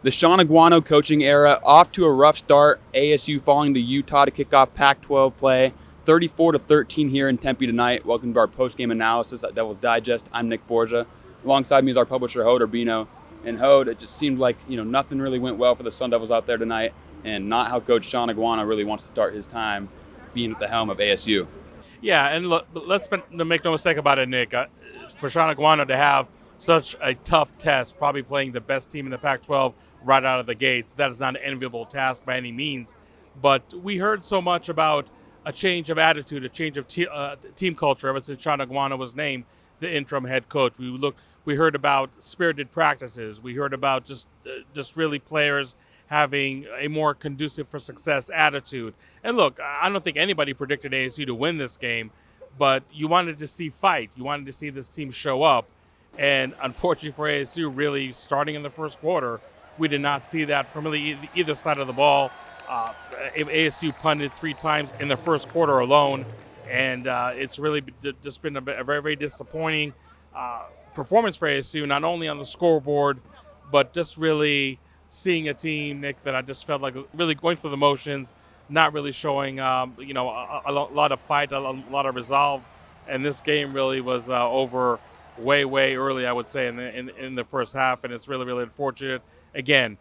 The Sean Aguano coaching era off to a rough start. ASU falling to Utah to kick off Pac-12 play. 34-13 here in Tempe tonight. Welcome to our post-game analysis at Devils Digest. I'm Nick Borgia. Alongside me is our publisher, Hode Urbino. And Hode, it just seemed like nothing really went well for the Sun Devils out there tonight, and not how Coach Sean Aguano really wants to start his time being at the helm of ASU. Yeah, and look, let's make no mistake about it, Nick. For Sean Aguano to have such a tough test, probably playing the best team in the Pac-12 right out of the gates, that is not an enviable task by any means. But we heard so much about a change of attitude, a change of team culture ever since Sean Aguano was named the interim head coach. We heard about spirited practices. We heard about just really players having a more conducive for success attitude. And look, I don't think anybody predicted ASU to win this game, but you wanted to see fight. You wanted to see this team show up. And unfortunately for ASU, really starting in the first quarter, we did not see that from really either side of the ball. ASU punted 3 times in the first quarter alone, and it's really just been a very, very disappointing performance for ASU, not only on the scoreboard, but just really seeing a team, Nick, that I just felt like really going through the motions, not really showing, a lot of fight, a lot of resolve. And this game really was over way early, I would say, in the first half, and it's really, really unfortunate. Again,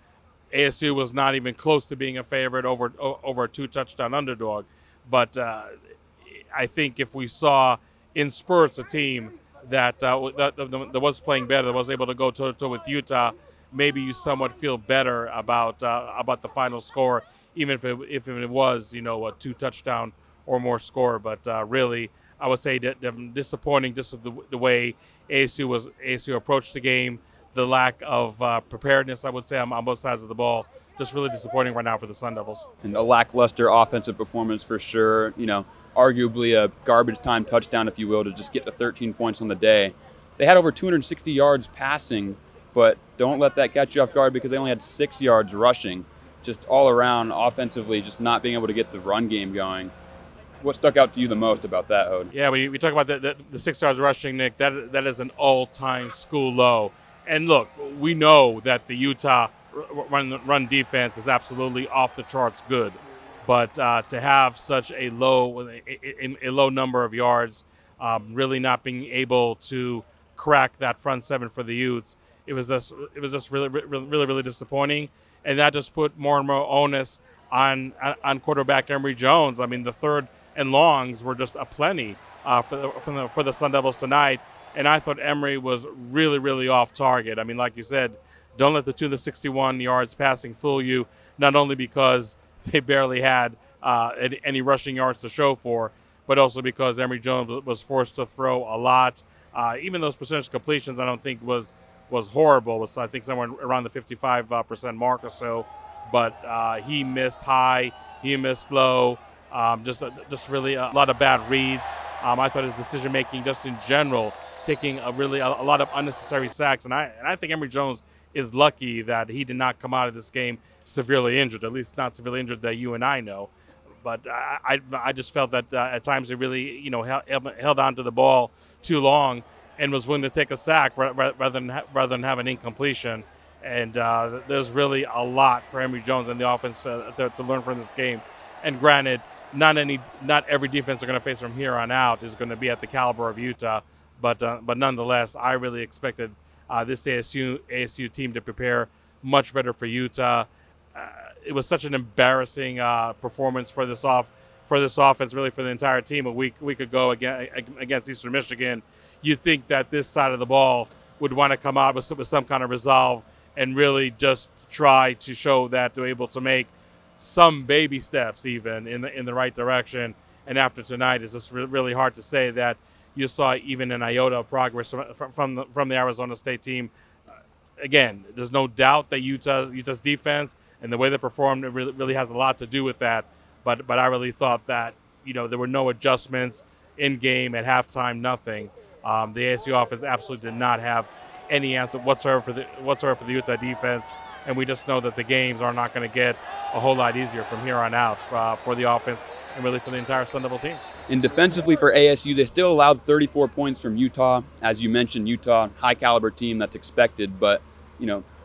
ASU was not even close to being a favorite over a 2-touchdown underdog. But I think if we saw in spurts a team that was playing better, that was able to go toe-to-toe with Utah, maybe you somewhat feel better about the final score, even if it was a 2-touchdown or more score. But really, I would say that disappointing just with the way ASU approached the game, the lack of preparedness, I would say, on both sides of the ball. Just really disappointing right now for the Sun Devils. And a lackluster offensive performance for sure. Arguably a garbage time touchdown, if you will, to just get the 13 points on the day. They had over 260 yards passing, but don't let that catch you off guard because they only had 6 yards rushing. Just all around offensively, just not being able to get the run game going. What stuck out to you the most about that, Hode? Yeah, we talk about the 6 yards rushing, Nick. That is an all-time school low. And look, we know that the Utah run defense is absolutely off the charts good. But to have such a low number of yards, really not being able to crack that front seven for the Utes, it was just really disappointing, and that just put more and more onus on quarterback Emory Jones. I mean, the third and longs were just aplenty for the Sun Devils tonight, and I thought Emory was really off target. I mean, like you said, don't let the 261 yards passing fool you. Not only because they barely had any rushing yards to show for, but also because Emory Jones was forced to throw a lot. Even those percentage completions, I don't think was horrible. It was, I think, somewhere around the 55% mark or so. But he missed high, he missed low. Just really a lot of bad reads. I thought his decision making, just in general, taking a lot of unnecessary sacks, and I think Emory Jones is lucky that he did not come out of this game severely injured, at least not severely injured that you and I know. But I just felt that at times he really held on to the ball too long and was willing to take a sack rather than have an incompletion. And there's really a lot for Emory Jones and the offense to learn from this game. And granted, not every defense they're going to face from here on out is going to be at the caliber of Utah. But nonetheless, I really expected this ASU team to prepare much better for Utah. It was such an embarrassing performance for this offense, really for the entire team. A week ago against Eastern Michigan, you'd think that this side of the ball would want to come out with some kind of resolve and really just try to show that they're able to make some baby steps even in the right direction. And after tonight, it's just really hard to say that you saw even an iota of progress from the Arizona State team. Again, there's no doubt that Utah's defense and the way they performed really has a lot to do with that. But I really thought that there were no adjustments in game at halftime, nothing. The ASU offense absolutely did not have any answer whatsoever for the Utah defense, and we just know that the games are not going to get a whole lot easier from here on out for the offense and really for the entire Sun Devil team. And defensively for ASU, they still allowed 34 points from Utah. As you mentioned, Utah, high caliber team, that's expected, but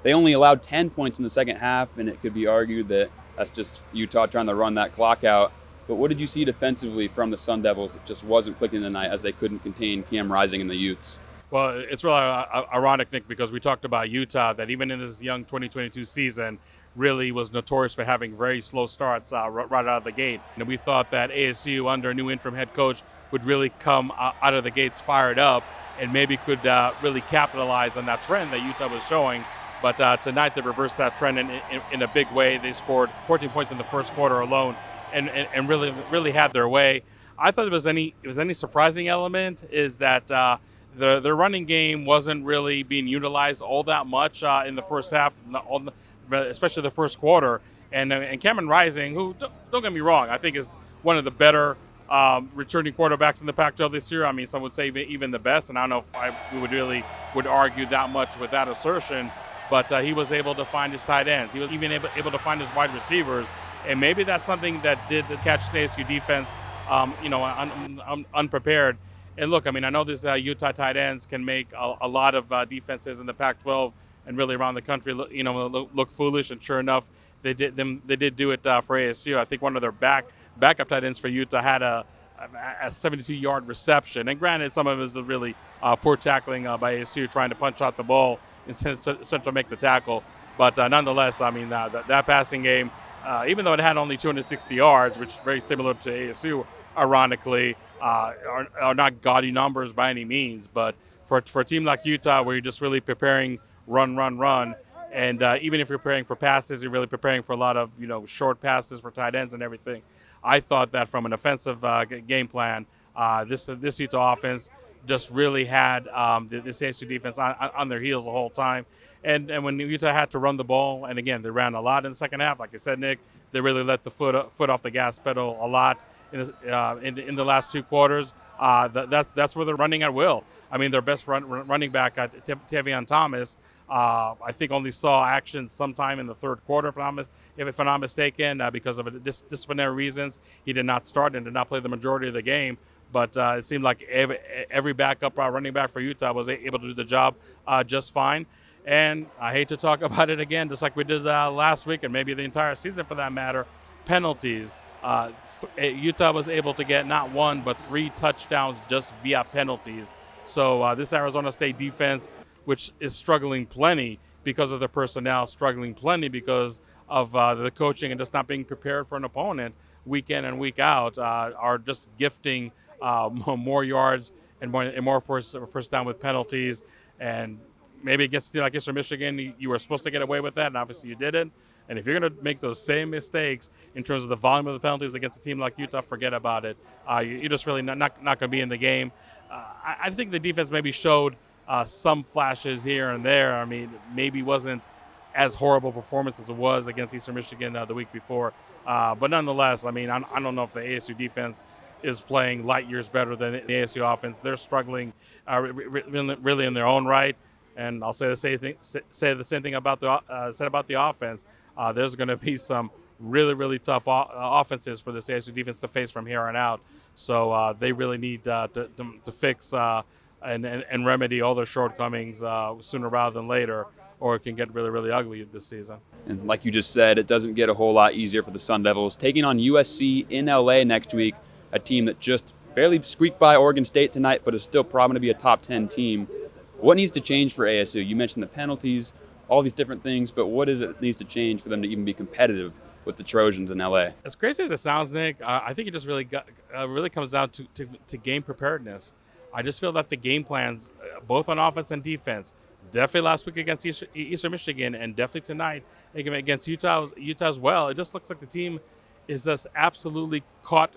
They only allowed 10 points in the second half, and it could be argued that that's just Utah trying to run that clock out. But what did you see defensively from the Sun Devils? It just wasn't clicking tonight as they couldn't contain Cam Rising and the Utes. Well, it's really ironic, Nick, because we talked about Utah that even in this young 2022 season really was notorious for having very slow starts right out of the gate. And we thought that ASU under a new interim head coach would really come out of the gates fired up and maybe could really capitalize on that trend that Utah was showing. But tonight they reversed that trend in a big way. They scored 14 points in the first quarter alone and really had their way. I thought if there was any surprising element is that their running game wasn't really being utilized all that much in the first half, especially the first quarter. And Cameron Rising, who, don't get me wrong, I think is one of the better returning quarterbacks in the Pac-12 this year. I mean, some would say even the best, and I don't know if we would argue that much with that assertion. But he was able to find his tight ends. He was even able to find his wide receivers. And maybe that's something that did catch the ASU defense, unprepared. And look, I mean, I know these Utah tight ends can make a lot of defenses in the Pac-12 and really around the country, look foolish. And sure enough, they did do it for ASU. I think one of their backup tight ends for Utah had a 72-yard reception. And granted, some of it is really poor tackling by ASU trying to punch out the ball instead of make the tackle. But nonetheless, I mean, that passing game, even though it had only 260 yards, which is very similar to ASU, ironically, are not gaudy numbers by any means. But for a team like Utah, where you're just really preparing run, and even if you're preparing for passes, you're really preparing for a lot of short passes for tight ends and everything. I thought that from an offensive game plan, this Utah offense just really had this ASU defense on their heels the whole time. And when Utah had to run the ball, and again, they ran a lot in the second half. Like I said, Nick, they really let the foot off the gas pedal a lot in the last two quarters. That's where they're running at will. I mean, their best running back, Tavion Thomas, I think only saw action sometime in the third quarter, if I'm not mistaken, because of disciplinary reasons. He did not start and did not play the majority of the game. But it seemed like every backup running back for Utah was able to do the job just fine. And I hate to talk about it again, just like we did last week and maybe the entire season for that matter, penalties. Utah was able to get not one but 3 touchdowns just via penalties. So this Arizona State defense, which is struggling plenty because of the personnel, struggling plenty because of the coaching and just not being prepared for an opponent week in and week out, are just gifting more yards and more first down with penalties. And maybe against a team like Eastern Michigan, you were supposed to get away with that, and obviously you didn't. And if you're going to make those same mistakes in terms of the volume of the penalties against a team like Utah, forget about it. You're just really not going to be in the game. I think the defense maybe showed some flashes here and there. I mean, maybe wasn't as horrible performance as it was against Eastern Michigan the week before. But nonetheless, I mean, I don't know if the ASU defense is playing light years better than the ASU offense. They're struggling really in their own right. And I'll say the same thing about the offense. There's going to be some really tough offenses for this ASU defense to face from here on out. So they really need to fix and remedy all their shortcomings sooner rather than later, or it can get really ugly this season. And like you just said, it doesn't get a whole lot easier for the Sun Devils. Taking on USC in LA next week, a team that just barely squeaked by Oregon State tonight, but is still probably going to be a top 10 team. What needs to change for ASU? You mentioned the penalties, all these different things, but what is it that needs to change for them to even be competitive with the Trojans in LA? As crazy as it sounds, Nick, I think it just really comes down to game preparedness. I just feel that the game plans, both on offense and defense, definitely last week against Eastern Michigan and definitely tonight against Utah as well, it just looks like the team is just absolutely caught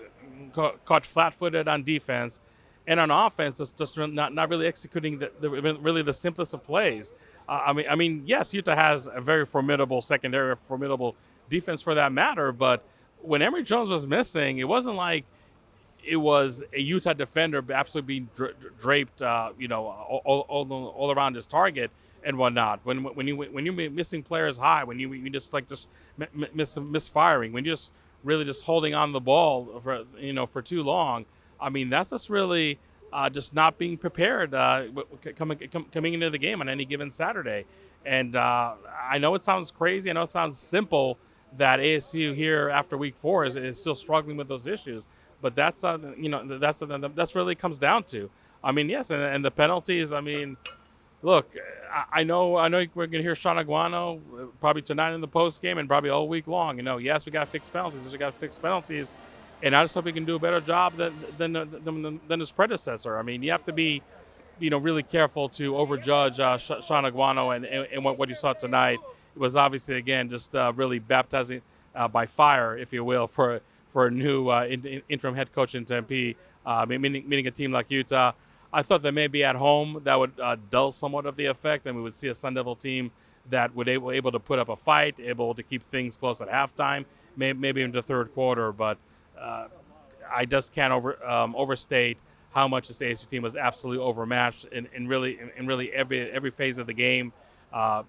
flat-footed on defense. And on offense, it's just not really executing the simplest of plays. I mean, yes, Utah has a very formidable secondary, a formidable defense for that matter. But when Emory Jones was missing, it wasn't like it was a Utah defender absolutely being draped, all around his target and whatnot. When you're missing players high, when you just misfiring, when you're just really just holding on the ball for too long. I mean, that's just really just not being prepared coming into the game on any given Saturday. And I know it sounds crazy. I know it sounds simple that ASU here after week 4 is still struggling with those issues. But that's that's really comes down to. I mean, yes, and the penalties. I mean, look, I know we're going to hear Sean Aguano probably tonight in the post game and probably all week long. Yes, we got to fix penalties. And I just hope he can do a better job than his predecessor. I mean, you have to be, really careful to overjudge Sean Aguano and what you saw tonight. It was obviously, again, just really baptizing by fire, if you will, for a new interim head coach in Tempe, meaning a team like Utah. I thought that maybe at home that would dull somewhat of the effect, and we would see a Sun Devil team that would able to put up a fight, able to keep things close at halftime, maybe into the third quarter. But I just can't overstate how much this ASU team was absolutely overmatched in really every phase of the game. At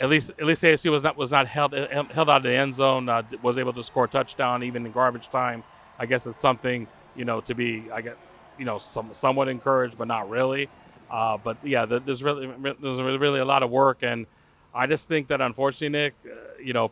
least ASU was not held out of the end zone. Was able to score a touchdown even in garbage time. I guess it's something to be somewhat encouraged, but not really. But yeah, there's really a lot of work, and I just think that unfortunately, Nick,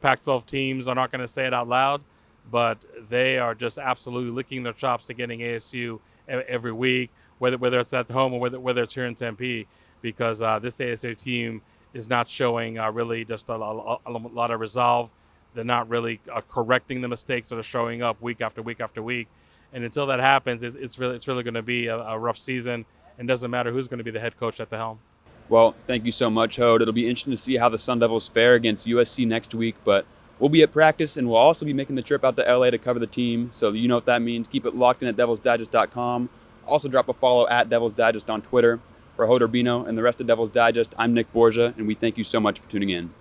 Pac-12 teams are not going to say it out loud, but they are just absolutely licking their chops to getting ASU every week, whether it's at home or whether it's here in Tempe, because this ASU team is not showing really just a lot of resolve. They're not really correcting the mistakes that are showing up week after week after week. And until that happens, it's really going to be a rough season, and doesn't matter who's going to be the head coach at the helm. Well, thank you so much, Hode. It'll be interesting to see how the Sun Devils fare against USC next week, but we'll be at practice, and we'll also be making the trip out to LA to cover the team, so you know what that means. Keep it locked in at DevilsDigest.com. Also drop a follow at Devils Digest on Twitter. For Hode Urbino and the rest of Devils Digest, I'm Nick Borgia, and we thank you so much for tuning in.